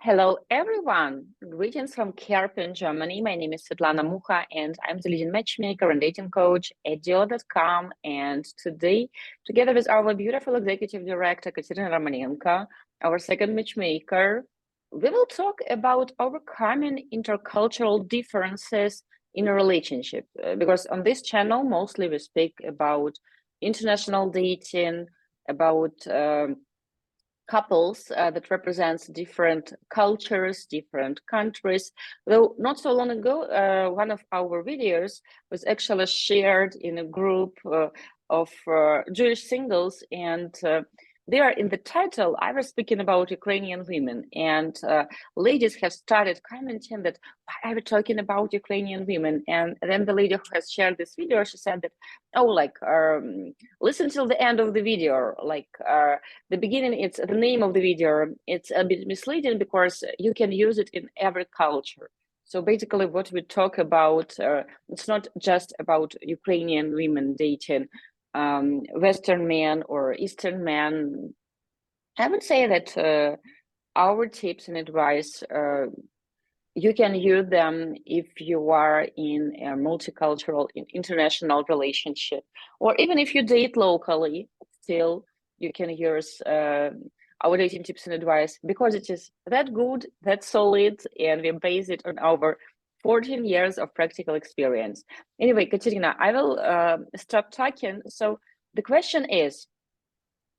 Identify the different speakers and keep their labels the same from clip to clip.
Speaker 1: Hello, everyone. Greetings from Kerpen, Germany. My name is Svetlana Mucha, and I'm the leading matchmaker and dating coach at Diolli.com. And today, together with our beautiful executive director, Katerina Romanenko, our second matchmaker, we will talk about overcoming intercultural differences in a relationship. Because on this channel, mostly we speak about international dating, about couples that represents different cultures, different countries. Though not so long ago, one of our videos was actually shared in a group of Jewish singles, and there in the title, I was speaking about Ukrainian women, and ladies have started commenting that, why are we talking about Ukrainian women? And then the lady who has shared this video, she said that, oh, like, listen till the end of the video, like the beginning, it's the name of the video, it's a bit misleading because you can use it in every culture. So basically what we talk about, it's not just about Ukrainian women dating Western men or Eastern men. I would say that our tips and advice, you can use them if you are in a multicultural, international relationship, or even if you date locally, still you can use our dating tips and advice because it is that good, that solid, and we base it on our 14 years of practical experience. Anyway, Katerina, I will stop talking. So the question is,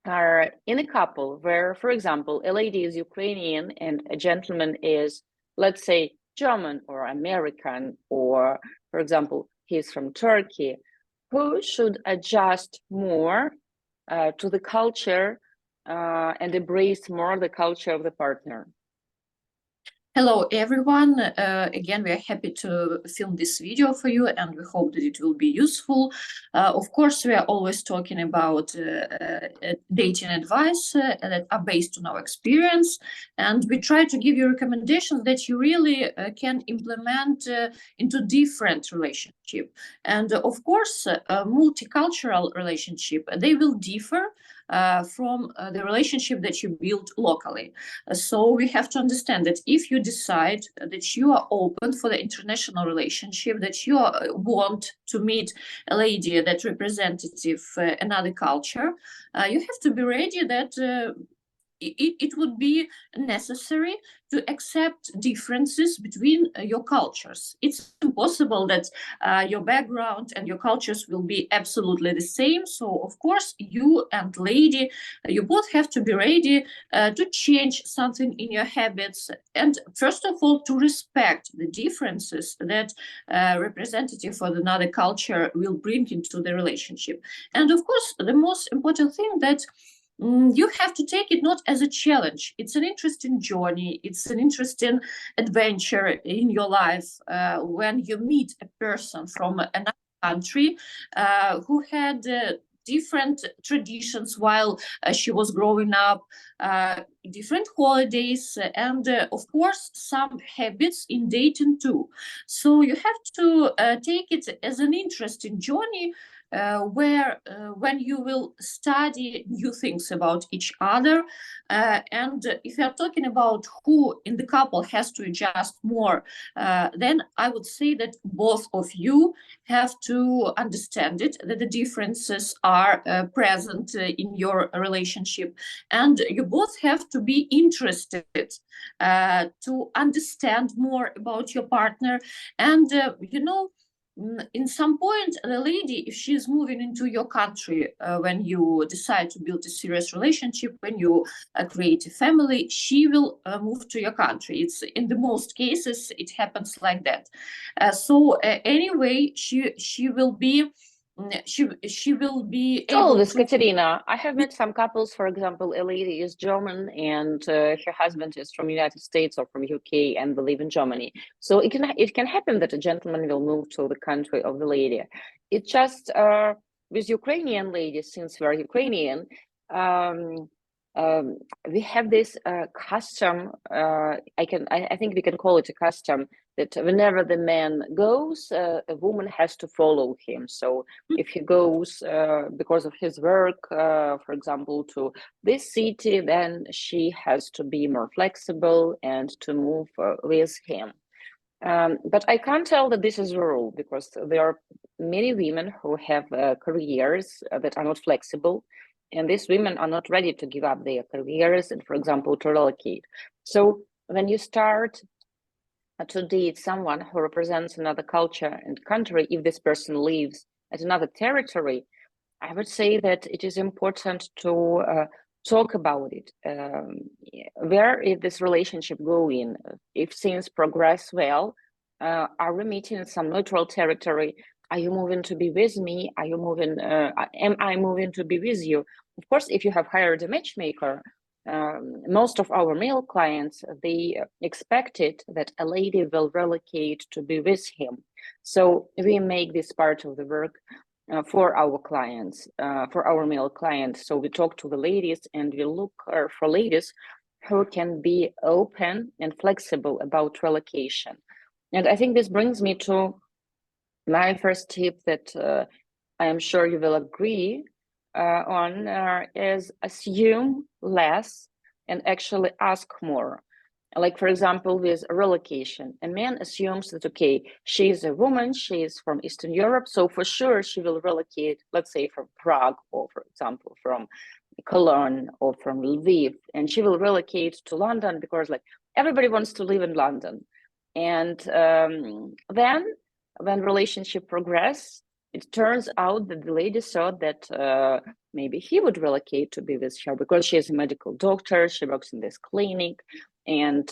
Speaker 1: in a couple where, for example, a lady is Ukrainian and a gentleman is, let's say, German or American, or, for example, he's from Turkey, who should adjust more to the culture and embrace more the culture of the partner?
Speaker 2: Hello, everyone. Again, we are happy to film this video for you, and we hope that it will be useful. Of course, we are always talking about dating advice that are based on our experience, and we try to give you recommendations that you really can implement into different relationship. And of course, a multicultural relationship, they will differ from the relationship that you build locally. So we have to understand that if you decide that you are open for the international relationship, that you want to meet a lady that representative another culture, you have to be ready that it would be necessary to accept differences between your cultures. It's impossible that your background and your cultures will be absolutely the same. So, of course, you and lady, you both have to be ready to change something in your habits. And first of all, to respect the differences that representative of another culture will bring into the relationship. And of course, the most important thing that you have to take it not as a challenge. It's an interesting journey. It's an interesting adventure in your life when you meet a person from another country who had different traditions while she was growing up, different holidays, and of course some habits in dating too. So you have to take it as an interesting journey where when you will study new things about each other, and if you're talking about who in the couple has to adjust more, then I would say that both of you have to understand it, that the differences are present in your relationship, and you both have to be interested to understand more about your partner. And in some point, the lady, if she's moving into your country, when you decide to build a serious relationship, when you create a family, she will move to your country. It's in the most cases, it happens like that. Anyway, she will be. She will be able
Speaker 1: this,
Speaker 2: to.
Speaker 1: Katerina, I have met some couples, for example, a lady is German and her husband is from United States or from UK and they live in Germany. So it can happen that a gentleman will move to the country of the lady. It just with Ukrainian ladies, since we're Ukrainian, we have this custom. I think we can call it a custom that whenever the man goes, a woman has to follow him. So if he goes because of his work, for example, to this city, then she has to be more flexible and to move with him. But I can't tell that this is a rule, because there are many women who have careers that are not flexible, and these women are not ready to give up their careers and, for example, to relocate. So when you start to date someone who represents another culture and country, if this person lives at another territory, I would say that it is important to talk about it. Where is this relationship going? If things progress well, are we meeting in some neutral territory? Are you moving to be with me? Are you moving? Am I moving to be with you? Of course, if you have hired a matchmaker, most of our male clients, they expected that a lady will relocate to be with him. So we make this part of the work for our clients, for our male clients. So we talk to the ladies and we look for ladies who can be open and flexible about relocation. And I think this brings me to my first tip that I am sure you will agree on is assume less and actually ask more. Like, for example, with relocation, a man assumes that, okay, she is a woman, she is from Eastern Europe, so for sure she will relocate, let's say from Prague, or for example, from Cologne or from Lviv, and she will relocate to London because like everybody wants to live in London. And then when relationship progress, it turns out that the lady thought that maybe he would relocate to be with her because she is a medical doctor, she works in this clinic, and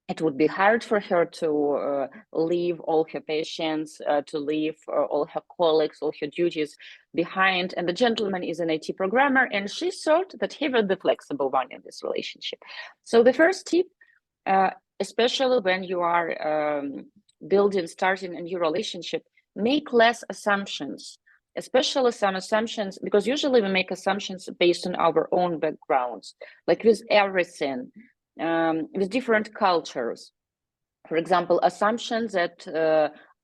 Speaker 1: it would be hard for her to leave all her patients, to leave all her colleagues, all her duties behind. And the gentleman is an IT programmer, and she thought that he was the flexible one in this relationship. So the first tip, especially when you are starting a new relationship, make less assumptions, especially some assumptions, because usually we make assumptions based on our own backgrounds, like with everything. With different cultures. For example, assumptions that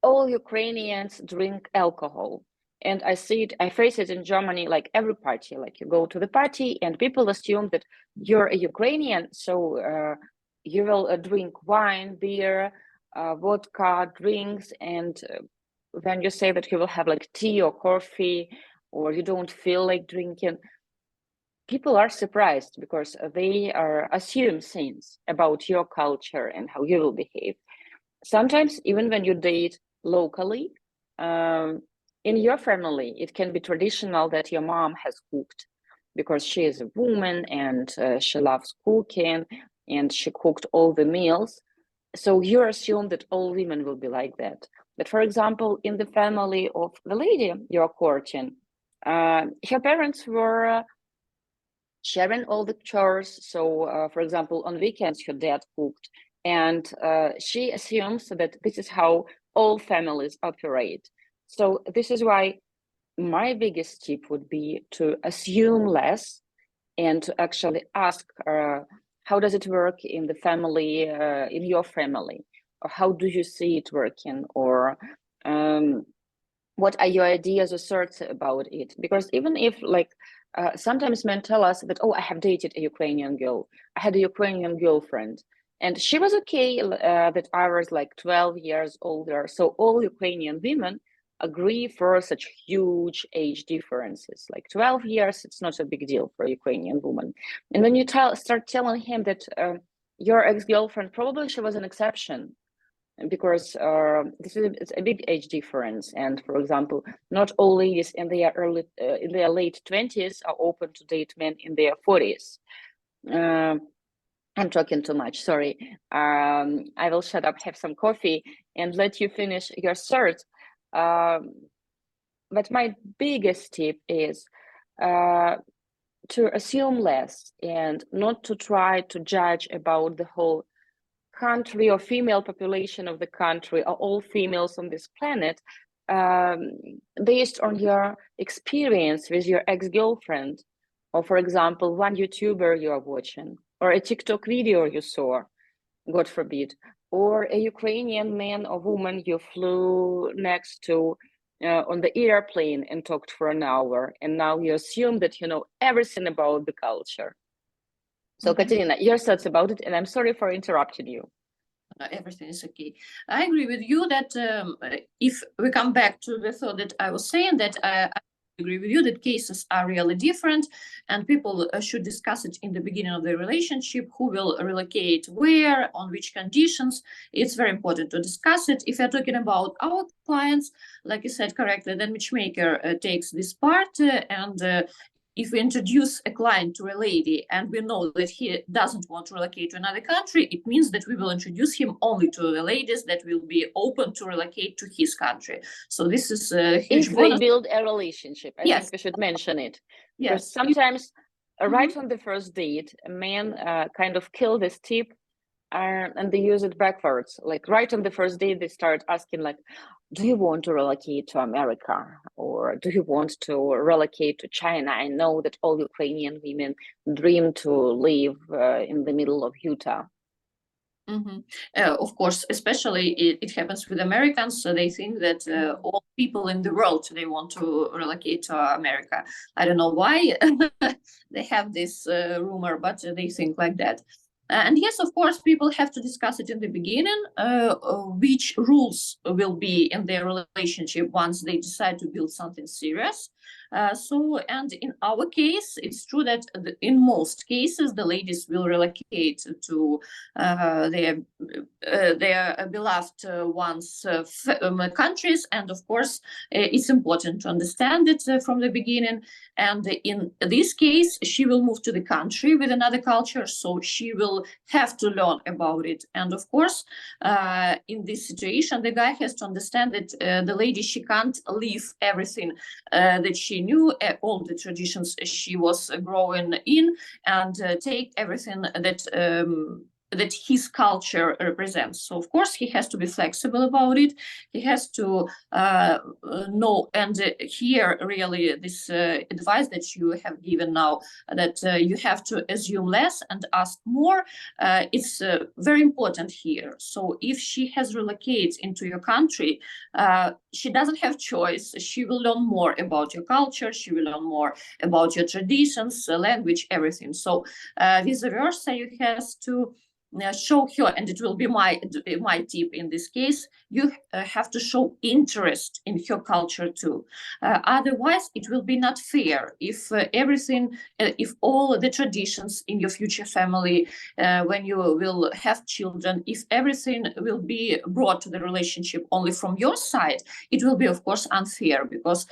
Speaker 1: all Ukrainians drink alcohol. And I face it in Germany, like every party, like you go to the party and people assume that you're a Ukrainian, so you will drink wine, beer, vodka, drinks, and when you say that you will have like tea or coffee, or you don't feel like drinking, people are surprised because they assume things about your culture and how you will behave. Sometimes even when you date locally, in your family, it can be traditional that your mom has cooked because she is a woman and she loves cooking and she cooked all the meals. So you assume that all women will be like that. But for example, in the family of the lady you're courting, her parents were sharing all the chores. So, for example, on weekends, her dad cooked, and she assumes that this is how all families operate. So this is why my biggest tip would be to assume less and to actually ask, how does it work in the family, in your family? Or how do you see it working? Or what are your ideas or thoughts about it? Because even if like sometimes men tell us that, oh, I have dated a Ukrainian girl, I had a Ukrainian girlfriend, and she was okay that I was like 12 years older. So all Ukrainian women agree for such huge age differences, like 12 years, it's not a big deal for a Ukrainian woman. And when you start telling him that your ex-girlfriend, probably she was an exception, because it's a big age difference, and for example, not all ladies in their late 20s are open to date men in their 40s. I'm talking too much, sorry. I will shut up, have some coffee, and let you finish your third. But my biggest tip is to assume less and not to try to judge about the whole country or female population of the country or all females on this planet based on your experience with your ex-girlfriend or for example, one YouTuber you are watching, or a TikTok video you saw, God forbid, or a Ukrainian man or woman you flew next to on the airplane and talked for an hour, and now you assume that you know everything about the culture. So Katerina, your thoughts about it, and I'm sorry for interrupting you.
Speaker 2: Everything is okay. I agree with you that if we come back to the thought that I was saying, that I agree with you that cases are really different, and people should discuss it in the beginning of the relationship, who will relocate where, on which conditions. It's very important to discuss it. If you're talking about our clients, like you said correctly, then Matchmaker takes this part, and if we introduce a client to a lady and we know that he doesn't want to relocate to another country, it means that we will introduce him only to the ladies that will be open to relocate to his country. So this is a huge
Speaker 1: if
Speaker 2: bonus.
Speaker 1: they build a relationship, I think we should mention it. Because sometimes right on the first date, a man kind of kill this tip and they use it backwards. Like right on the first date, they start asking like, do you want to relocate to America, or do you want to relocate to China? I know that all Ukrainian women dream to live in the middle of Utah.
Speaker 2: Of course, especially it happens with Americans. So they think that all people in the world, they want to relocate to America. I don't know why they have this rumor, but they think like that. And yes, of course, people have to discuss it in the beginning, which rules will be in their relationship once they decide to build something serious. And in our case, it's true that in most cases, the ladies will relocate to their beloved ones' countries. And of course, it's important to understand it from the beginning. And in this case, she will move to the country with another culture, so she will have to learn about it. And of course, in this situation, the guy has to understand that the lady, she can't leave everything that she knew, all the traditions she was growing in, and take everything that his culture represents. So of course he has to be flexible about it. He has to know, and here really this advice that you have given now, that you have to assume less and ask more, it's very important here. So if she has relocated into your country, she doesn't have choice. She will learn more about your culture. She will learn more about your traditions, language, everything. So vice versa, you have to show her, and it will be my tip in this case, you have to show interest in her culture too. Otherwise, it will be not fair if if all the traditions in your future family, when you will have children, if everything will be brought to the relationship only from your side, it will be, of course, unfair, because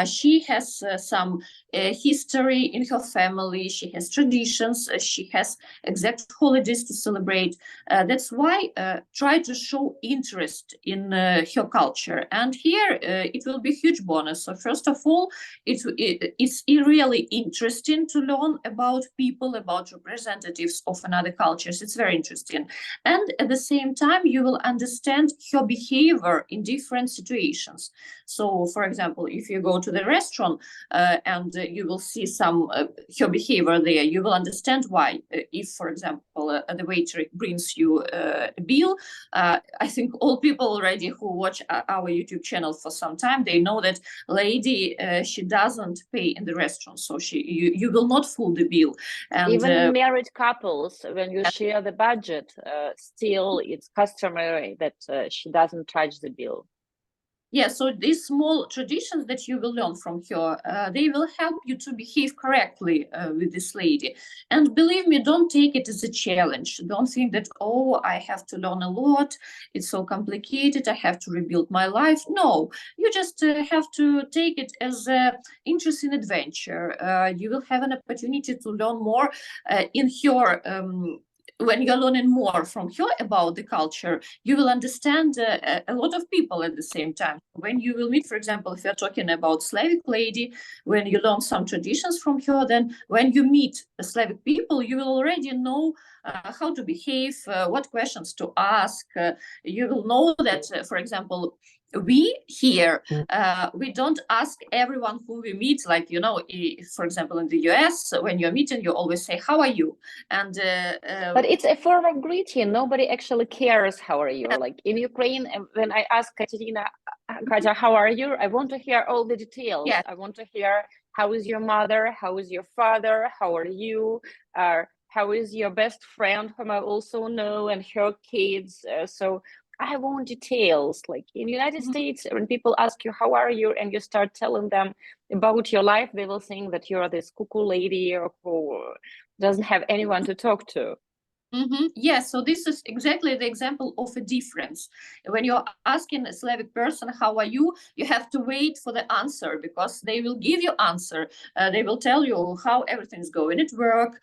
Speaker 2: she has some history in her family, she has traditions, she has exact holidays to celebrate. That's why try to show interest in her culture. And here it will be a huge bonus. So first of all, it's really interesting to learn about people, about representatives of another cultures. It's very interesting. And at the same time, you will understand her behavior in different situations. So, for example, if you go to the restaurant and you will see some her behavior there, you will understand why. If, for example, the waiter brings you a bill, I think all people already who watch our YouTube channel for some time, they know that lady, she doesn't pay in the restaurant, so you will not fool the bill. And
Speaker 1: even married couples, when you share the budget, still it's customary that she doesn't charge the bill.
Speaker 2: Yeah, so these small traditions that you will learn from her, they will help you to behave correctly with this lady. And believe me, don't take it as a challenge. Don't think that, oh, I have to learn a lot. It's so complicated. I have to rebuild my life. No, you just have to take it as an interesting adventure. You will have an opportunity to learn more in her when you're learning more from her about the culture, you will understand a lot of people at the same time. When you will meet, for example, if you're talking about Slavic lady, when you learn some traditions from her, then when you meet Slavic people, you will already know how to behave, what questions to ask. You will know that, for example, we here, we don't ask everyone who we meet, like, you know, for example, in the US, when you're meeting, you always say, how are you? And
Speaker 1: but it's a form of greeting. Nobody actually cares how are you. Like in Ukraine, when I ask Katerina, Katya, how are you? I want to hear all the details.
Speaker 2: Yeah.
Speaker 1: I want to hear, how is your mother? How is your father? How are you? How is your best friend, whom I also know, and her kids? So I want details. Like in the United States, when people ask you, how are you? And you start telling them about your life, they will think that you're this cuckoo lady who doesn't have anyone to talk to.
Speaker 2: Yes, so this is exactly the example of a difference. When you're asking a Slavic person, how are you, you have to wait for the answer, because they will give you answer. They will tell you how everything's going at work,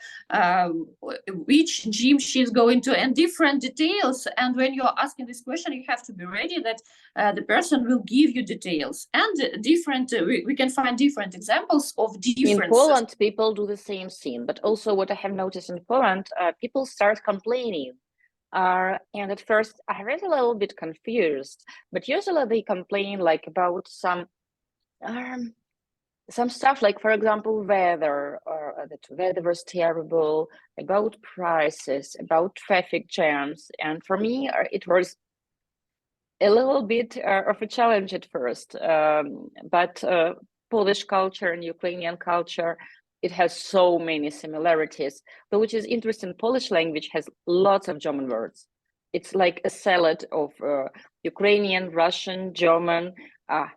Speaker 2: which gym she's going to, and different details. And when you're asking this question, you have to be ready that the person will give you details. And different, we can find different examples of differences.
Speaker 1: In Poland, people do the same thing, but also what I have noticed in Poland, people start complaining. And at first I was a little bit confused, but usually they complain like about some stuff, like, for example, weather, or that weather was terrible, about prices, about traffic jams. And for me, it was a little bit of a challenge at first, but Polish culture and Ukrainian culture, it has so many similarities. But which is interesting, Polish language has lots of German words. It's like a salad of Ukrainian, Russian, German,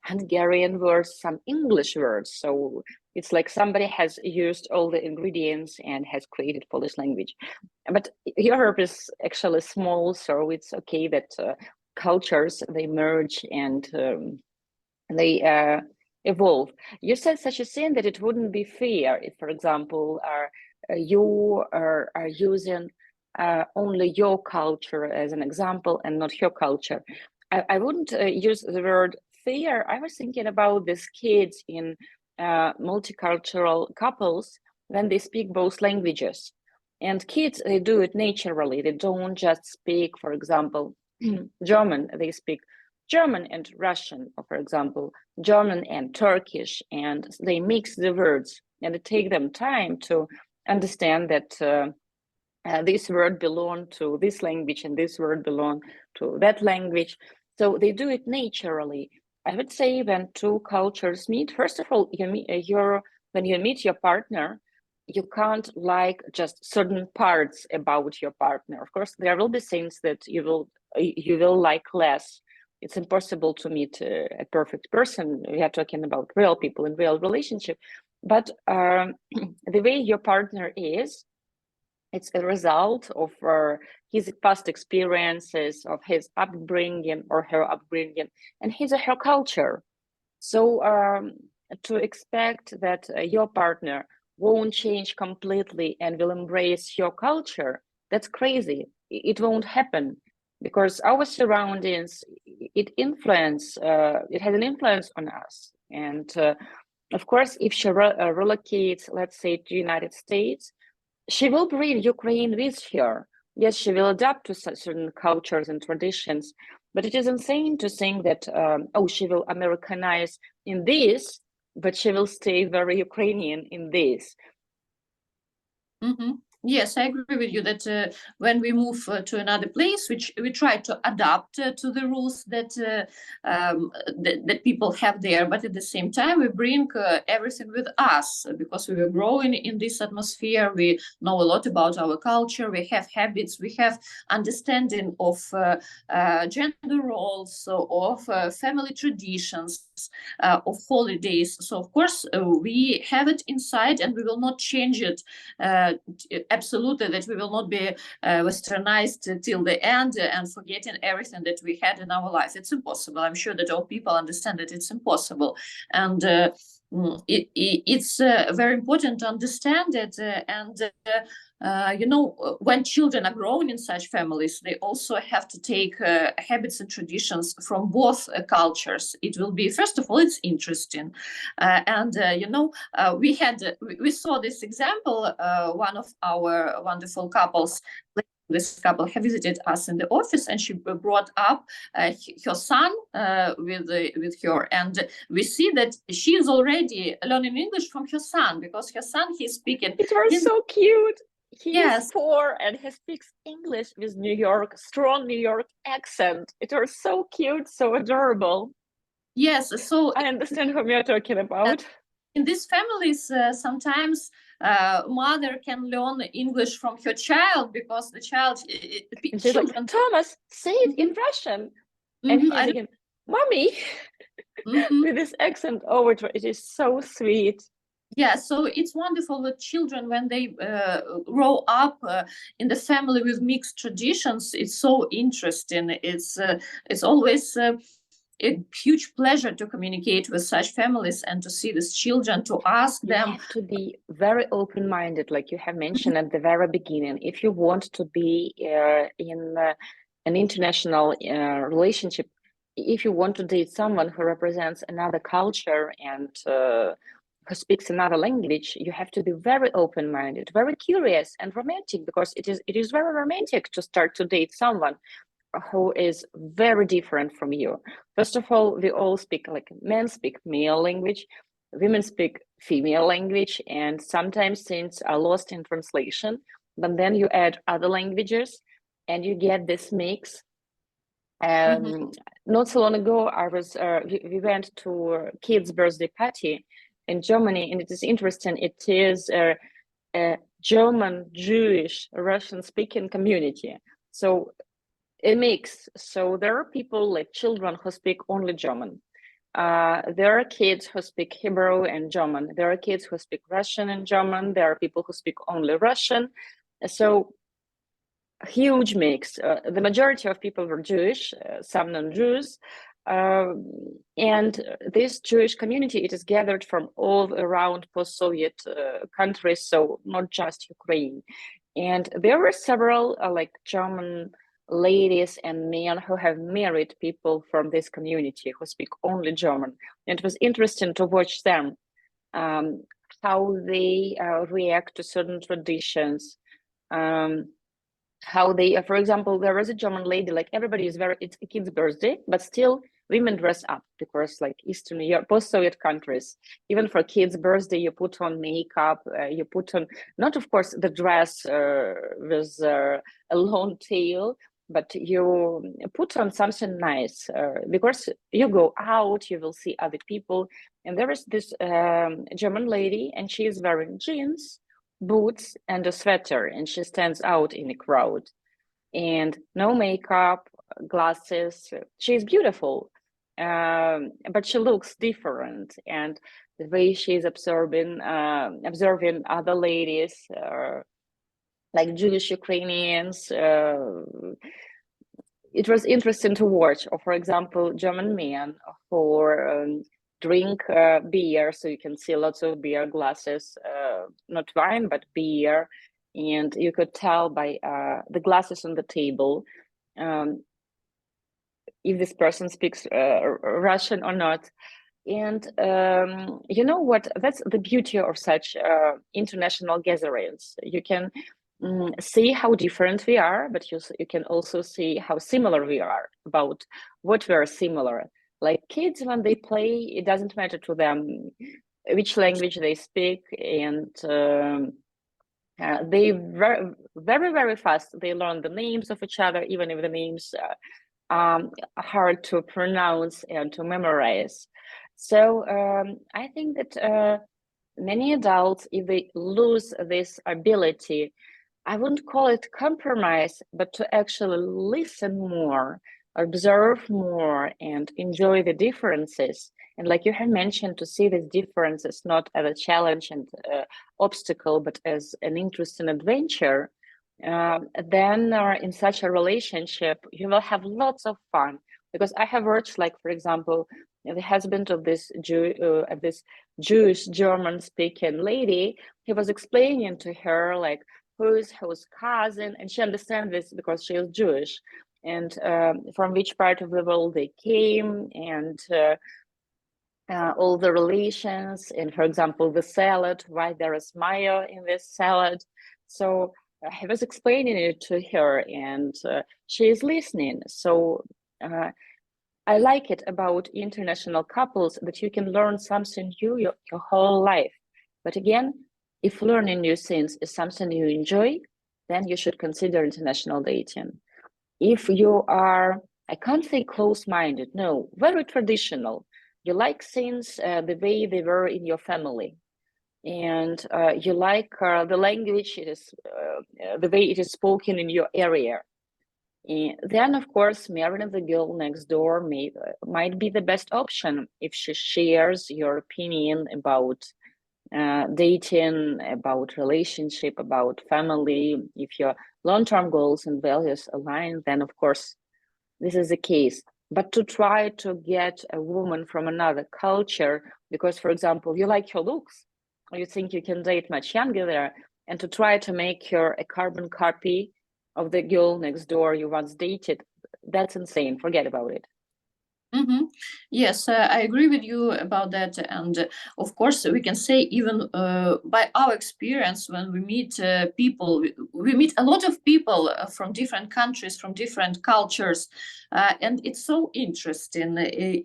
Speaker 1: Hungarian words, some English words. So it's like somebody has used all the ingredients and has created Polish language. But Europe is actually small, so it's okay that cultures, they merge and they evolve. You said such a thing that it wouldn't be fair if, for example, you are using only your culture as an example and not her culture. I wouldn't use the word fair. I was thinking about these kids in multicultural couples when they speak both languages. And kids, they do it naturally. They don't just speak, for example, German. They speak German and Russian, or for example, German and Turkish, and they mix the words, and it takes them time to understand that this word belong to this language and this word belong to that language. So they do it naturally. I would say when two cultures meet, first of all, when you meet your partner, you can't like just certain parts about your partner. Of course, there will be things that you will like less. It's impossible to meet a perfect person. We are talking about real people in real relationship. But the way your partner is, it's a result of his past experiences, of his upbringing or her upbringing, and his or her culture. So to expect that your partner won't change completely and will embrace your culture, that's crazy. It won't happen, because our surroundings, it has an influence on us. And of course, if she relocates, let's say, to the United States, she will bring Ukraine with her. Yes, she will adapt to certain cultures and traditions, but it is insane to think that, she will Americanize in this, but she will stay very Ukrainian in this.
Speaker 2: Yes, I agree with you that when we move to another place, which we try to adapt to the rules that that people have there, but at the same time we bring everything with us, because we were growing in this atmosphere. We know a lot about our culture. We have habits. We have understanding of gender roles, of family traditions, of holidays. So of course we have it inside, and we will not change it. Absolutely, that we will not be westernized till the end and forgetting everything that we had in our life. It's impossible. I'm sure that all people understand that it's impossible. And it's very important to understand it. When children are growing in such families, they also have to take habits and traditions from both cultures. It will be, first of all, it's interesting. We saw this example, one of our wonderful couples this couple have visited us in the office, and she brought up her son with her, and we see that she is already learning English from her son, because her son, he's speaking.
Speaker 1: It was so cute. He
Speaker 2: Yes.
Speaker 1: is 4 and he speaks English with strong New York accent. It was so cute, so adorable.
Speaker 2: Yes, so
Speaker 1: I understand whom you're talking about.
Speaker 2: In these families, sometimes mother can learn English from her child, because the child.
Speaker 1: And she's like, Thomas, say it in Russian. And he's again, Mommy, with this accent. Oh, it is so sweet.
Speaker 2: Yeah, so it's wonderful that children, when they grow up in the family with mixed traditions, it's so interesting. It's always a huge pleasure to communicate with such families and to see these children, to ask them.
Speaker 1: You have to be very open-minded, like you have mentioned at the very beginning. If you want to be in an international relationship, if you want to date someone who represents another culture and who speaks another language, you have to be very open-minded, very curious and romantic, because it is very romantic to start to date someone who is very different from you. First of all, we all speak, like men speak male language, women speak female language, and sometimes things are lost in translation, but then you add other languages and you get this mix. Not so long ago, we went to a kid's birthday party in Germany, and it is interesting. It is a German, Jewish, Russian-speaking community. So a mix. So there are people, like children, who speak only German. There are kids who speak Hebrew and German. There are kids who speak Russian and German. There are people who speak only Russian. So huge mix. The majority of people were Jewish, some non-Jews. And this Jewish community, it is gathered from all around post-Soviet countries, so not just Ukraine. And there were several like German ladies and men who have married people from this community who speak only German. And it was interesting to watch them, how they react to certain traditions, how they, for example, there was a German lady, like everybody is it's a kid's birthday, but still women dress up, because like Eastern Europe, post-Soviet countries, even for kids' birthday, you put on makeup, you put on, not of course the dress with a long tail, but you put on something nice, because you go out, you will see other people. And there is this German lady, and she is wearing jeans, boots, and a sweater, and she stands out in a crowd. And no makeup, glasses. She's beautiful, but she looks different. And the way she's observing other ladies, like Jewish Ukrainians, it was interesting to watch. Or for example, German men who drink beer, so you can see lots of beer glasses, not wine, but beer. And you could tell by the glasses on the table if this person speaks Russian or not. And you know what? That's the beauty of such international gatherings. You can see how different we are, but you can also see how similar we are, about what we are similar. Like kids, when they play, it doesn't matter to them which language they speak, and they very, very, very fast, they learn the names of each other, even if the names are hard to pronounce and to memorize. So I think that many adults, if they lose this ability, I wouldn't call it compromise, but to actually listen more, observe more, and enjoy the differences. And like you had mentioned, to see these differences not as a challenge and obstacle, but as an interesting adventure, then in such a relationship, you will have lots of fun. Because I have watched, like, for example, the husband of this Jewish German-speaking lady, he was explaining to her, like, who's cousin, and she understands this because she is Jewish, and from which part of the world they came, and all the relations, and for example, the salad, why there is mayo in this salad. So I was explaining it to her, and she is listening. So I like it about international couples that you can learn something new your whole life. But again, if learning new things is something you enjoy, then you should consider international dating. If you are, I can't say close-minded, no, very traditional, you like things the way they were in your family, and you like the language it is, the way it is spoken in your area, and then of course marrying the girl next door might be the best option if she shares your opinion about dating, about relationship, about family. If your long-term goals and values align, then of course this is the case. But to try to get a woman from another culture because, for example, you like her looks, or you think you can date much younger there, and to try to make her a carbon copy of the girl next door you once dated, that's insane. Forget about it.
Speaker 2: Mm-hmm. Yes, I agree with you about that. And of course, we can say even by our experience, when we meet people, we meet a lot of people from different countries, from different cultures. And it's so interesting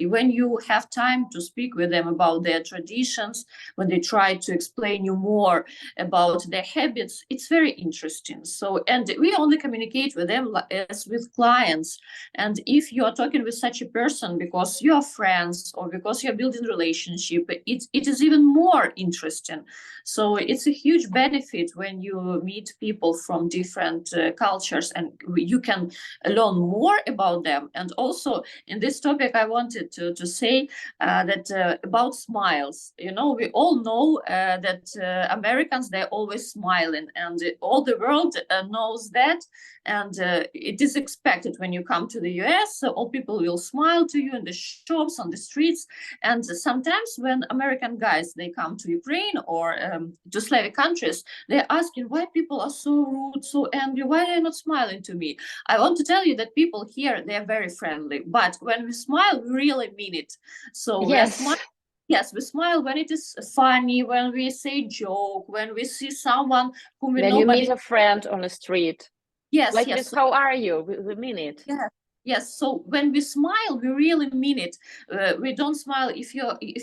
Speaker 2: when you have time to speak with them about their traditions, when they try to explain you more about their habits, it's very interesting. So, and we only communicate with them as with clients. And if you are talking with such a person because you are friends or because you're building relationship, it is even more interesting. So it's a huge benefit when you meet people from different cultures and you can learn more about them. And also in this topic, I wanted to say that about smiles. You know, we all know that Americans, they're always smiling, and all the world knows that. And it is expected when you come to the US, so all people will smile to you in the shops, on the streets. And sometimes when American guys, they come to Ukraine or to Slavic countries, they're asking why people are so rude, so angry, why they're not smiling to me. I want to tell you that people here, they're very friendly, but when we smile, we really mean it. So we are
Speaker 1: Yes.
Speaker 2: smiling. Yes, we smile when it is funny, when we say joke, when we see someone whom we
Speaker 1: When
Speaker 2: know,
Speaker 1: you
Speaker 2: but
Speaker 1: meet a friend on the street,
Speaker 2: yes,
Speaker 1: like
Speaker 2: yes.
Speaker 1: this, how are you? We mean it.
Speaker 2: Yeah. Yes. So when we smile, we really mean it. We don't smile if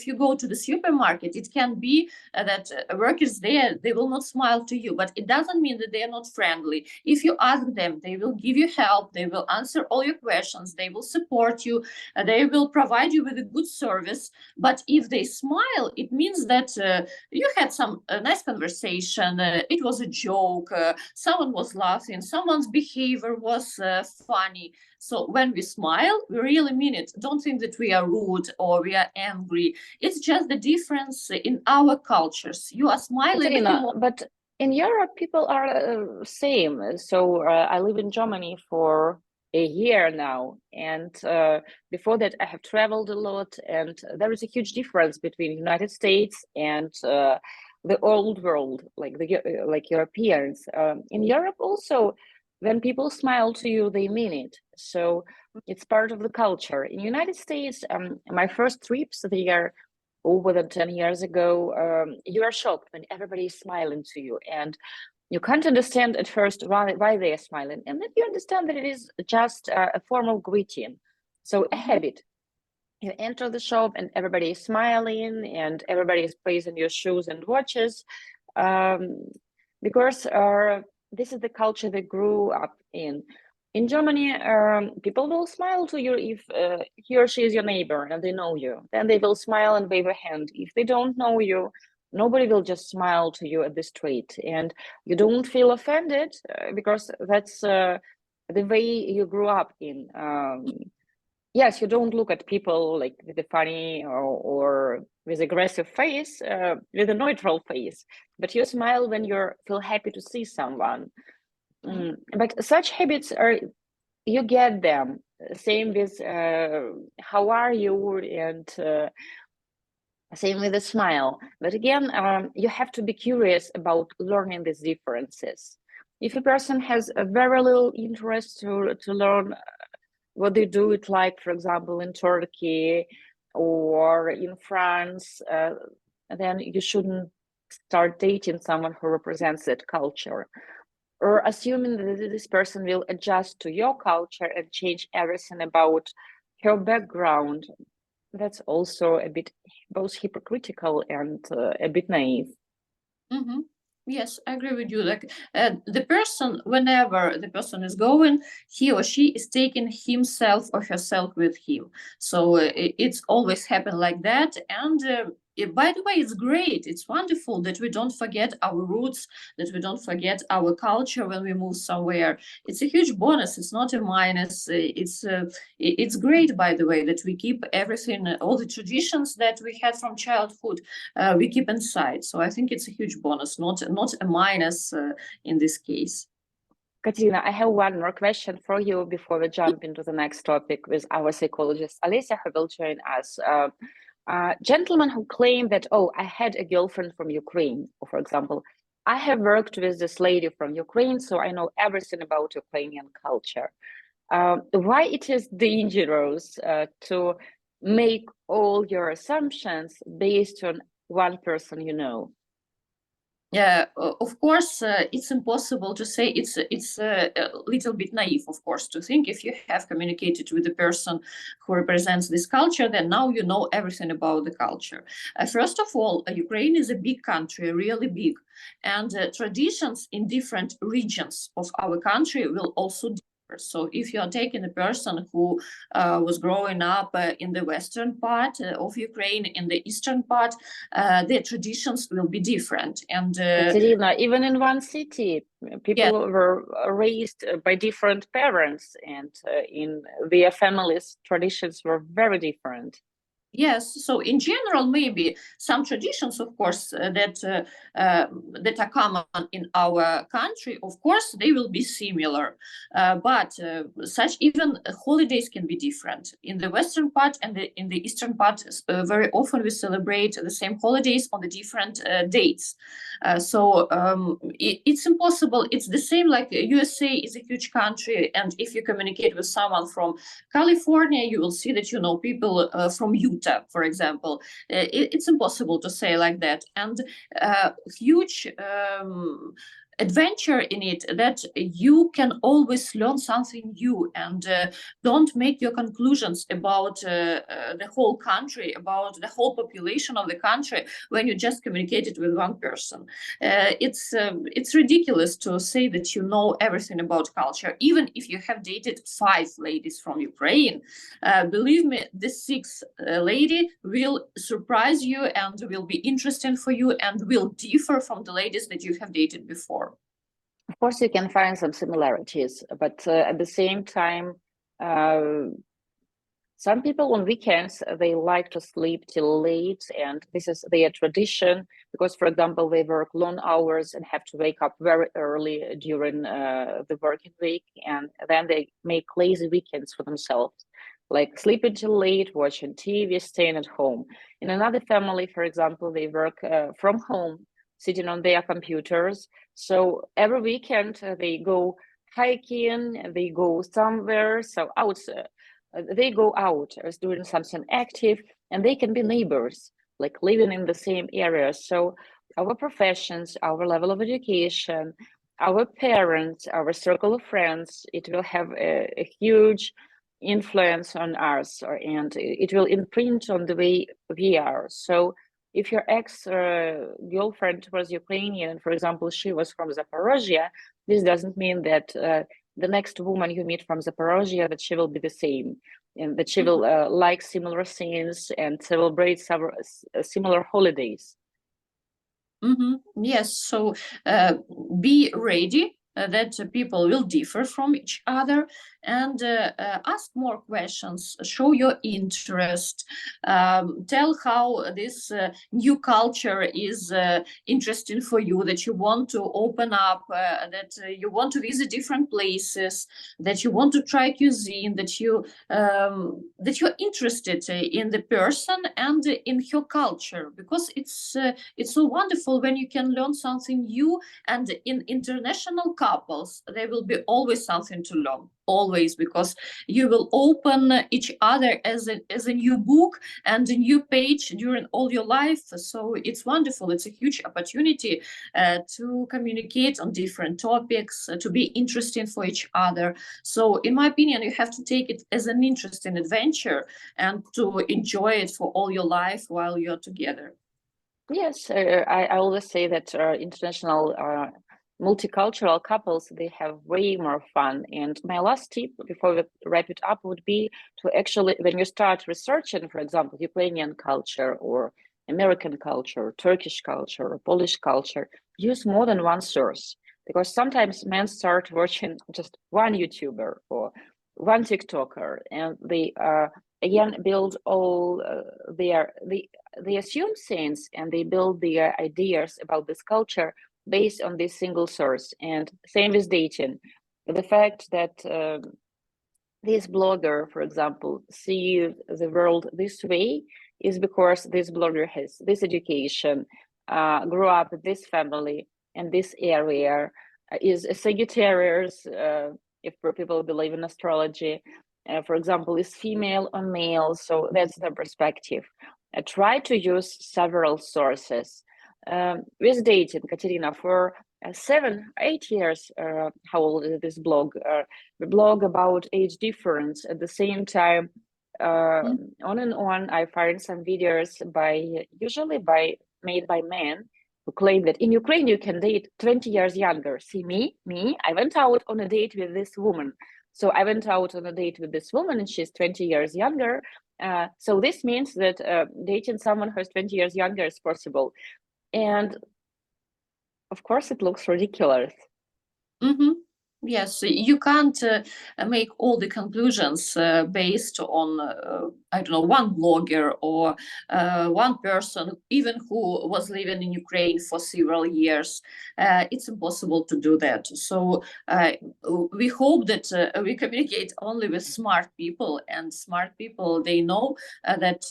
Speaker 2: you go to the supermarket. It can be that workers there, they will not smile to you, but it doesn't mean that they are not friendly. If you ask them, they will give you help. They will answer all your questions. They will support you. They will provide you with a good service. But if they smile, it means that you had some nice conversation. It was a joke. Someone was laughing. Someone's behavior was funny. So when we smile, we really mean it. Don't think that we are rude or we are angry. It's just the difference in our cultures. You are smiling if you
Speaker 1: Katerina,
Speaker 2: want.
Speaker 1: but in Europe, people are same. So I live in Germany for a year now, and before that, I have traveled a lot, and there is a huge difference between United States and the old world, like Europeans. In Europe, also, when people smile to you, they mean it. So it's part of the culture. In United States, my first trips there over than 10 years ago, you are shocked when everybody is smiling to you, and you can't understand at first why they are smiling, and then you understand that it is just a formal greeting, so a habit. You enter the shop and everybody is smiling and everybody is praising your shoes and watches, um, because this is the culture they grew up in. In Germany, people will smile to you if he or she is your neighbor and they know you. Then they will smile and wave a hand. If they don't know you, nobody will just smile to you at the street. And you don't feel offended because that's the way you grew up in. Yes, you don't look at people like with a funny or with aggressive face, with a neutral face, but you smile when you feel happy to see someone. But such habits are, you get them. Same with how are you, and same with a smile. But again, you have to be curious about learning these differences. If a person has a very little interest to learn what they do it like, for example, in Turkey or in France, then you shouldn't start dating someone who represents that culture. or assuming that this person will adjust to your culture and change everything about her background. That's also a bit both hypocritical and a bit naive.
Speaker 2: Mm-hmm. Yes, I agree with you. Like the person, whenever the person is going, he or she is taking himself or herself with him. So it's always happened like that. And by the way, it's great. It's wonderful that we don't forget our roots, that we don't forget our culture when we move somewhere. It's a huge bonus. It's not a minus. It's great, by the way, that we keep everything, all the traditions that we had from childhood, we keep inside. So I think it's a huge bonus, not a minus in this case.
Speaker 1: Katerina, I have one more question for you before we jump into the next topic with our psychologist, Alicia, who will join us. Gentlemen who claim that, oh, I had a girlfriend from Ukraine, for example, I have worked with this lady from Ukraine, so I know everything about Ukrainian culture. Why it is dangerous to make all your assumptions based on one person you know?
Speaker 2: Yeah, of course, it's impossible to say. It's a little bit naive, of course, to think if you have communicated with the person who represents this culture, then now you know everything about the culture. First of all, Ukraine is a big country, really big, and traditions in different regions of our country will also differ. So if you are taking a person who was growing up in the western part of Ukraine, in the eastern part, their traditions will be different. And
Speaker 1: Katerina, even in one city, people were raised by different parents, and in their families, traditions were very different.
Speaker 2: Yes, so in general, maybe some traditions, of course, that are common in our country, of course, they will be similar. But such even holidays can be different. In the western part and in the eastern part, very often we celebrate the same holidays on the different dates. So it's impossible. It's the same like USA is a huge country, and if you communicate with someone from California, you will see that you know people from Utah, for example. It's impossible to say like that. And huge adventure in it that you can always learn something new, and don't make your conclusions about the whole country, about the whole population of the country when you just communicated with one person. It's ridiculous to say that you know everything about culture, even if you have dated 5 ladies from Ukraine. Believe me, the 6th lady will surprise you and will be interesting for you and will differ from the ladies that you have dated before.
Speaker 1: Of course, you can find some similarities, but at the same time, some people on weekends, they like to sleep till late, and this is their tradition because, for example, they work long hours and have to wake up very early during the working week, and then they make lazy weekends for themselves, like sleeping till late, watching TV, staying at home. In another family, for example, they work from home, sitting on their computers. So every weekend they go hiking, they go somewhere, so outside. They go out as doing something active, and they can be neighbors, like living in the same area. So our professions, our level of education, our parents, our circle of friends, it will have a huge influence on us, and it will imprint on the way we are. So if your ex-girlfriend was Ukrainian, for example, she was from Zaporozhye, this doesn't mean that the next woman you meet from Zaporozhye, that she will be the same, and that she will like similar things and celebrate similar holidays.
Speaker 2: Yes, so be ready that people will differ from each other, and ask more questions, show your interest, tell how this new culture is interesting for you, that you want to open up, that you want to visit different places, that you want to try cuisine, that you're interested in the person and in her culture, because it's so wonderful when you can learn something new. And in international couples, there will be always something to learn, always, because you will open each other as a new book and a new page during all your life. So it's wonderful. It's a huge opportunity to communicate on different topics, to be interesting for each other. So in my opinion, you have to take it as an interesting adventure and to enjoy it for all your life while you're together.
Speaker 1: Yes, I always say that international multicultural couples, they have way more fun. And my last tip before we wrap it up would be to actually, when you start researching, for example, Ukrainian culture or American culture, Turkish culture, or Polish culture, use more than one source. Because sometimes men start watching just one YouTuber or one TikToker, and they again build all they assume things and they build their ideas about this culture based on this single source. And same with dating. The fact that this blogger, for example, sees the world this way is because this blogger has this education, grew up with this family and this area, is a Sagittarius, if people believe in astrology, for example, is female or male. So that's the perspective. Try to use several sources. With dating, Katerina, for 7-8 years, how old is this blog? We blog about age difference. At the same time, on and on, I find some videos usually made by men who claim that in Ukraine you can date 20 years younger. See me, I went out on a date with this woman. So I went out on a date with this woman and she's 20 years younger. So this means that dating someone who's 20 years younger is possible. And of course, it looks ridiculous.
Speaker 2: Mm-hmm. Yes, you can't make all the conclusions based on, I don't know, one blogger or one person, even who was living in Ukraine for several years. It's impossible to do that. So we hope that we communicate only with smart people, and smart people, they know that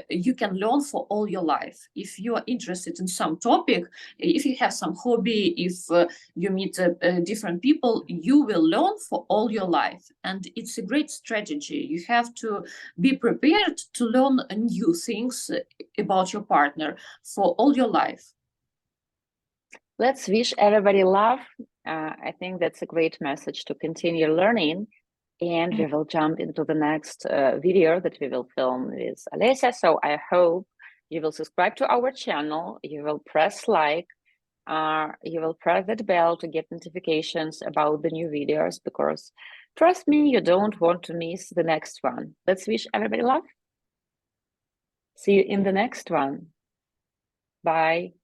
Speaker 2: you can learn for all your life. If you are interested in some topic, if you have some hobby, if you meet different people, you will learn for all your life. And it's a great strategy. You have to be prepared to learn new things about your partner for all your life.
Speaker 1: Let's wish everybody love. I think that's a great message to continue learning. And we will jump into the next video that we will film with Alessia. So I hope you will subscribe to our channel. You will press like. You will press that bell to get notifications about the new videos, because trust me, you don't want to miss the next one. Let's wish everybody love. See you in the next one. Bye.